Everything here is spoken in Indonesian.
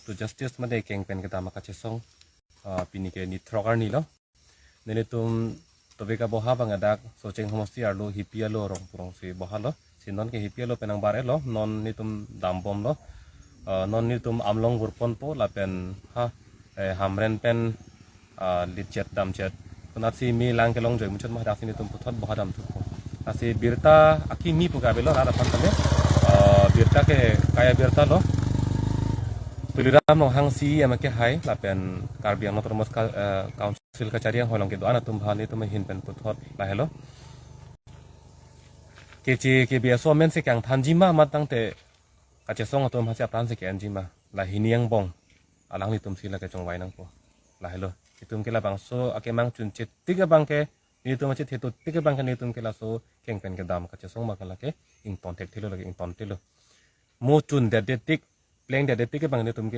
to justice made keng pen kita maka cesong pini ke ni trogar ni lo nene tum tobe ka boha bangadak so cheng homosti arlo hipialo rong purong si boha lo sinon ke hipialo penang bare lo non ni tum dampom lo non ni tum amlong burpon po la pen ha hamren pen licet dam chet kunasi mi lang ke long joy muchot mah dak sini tum puthot boha dam tu asi birta aki mi puga belo rara pantale birta ke kaya birta lo Tuliram nong hang si ama ke hai lapen karbiang notor mos council kacariang holong ke doana tum bhani tum hin pen puthot la hello ke biaso men se kang thanjima matang te kache song tum hasia pran se ke anjima la hiniang bong alang ni tum sila ke chong wainang po la hello itum ke la bang so ake mang chun chit tiga bang ke ni tum chit hetu tiga bang ke ni tum ke la so keng pen ke dam kache song ma kala ke ing ton tek thilo lagi ing ton tilo mo chun de tik pleng de tik ke bang ni tum ke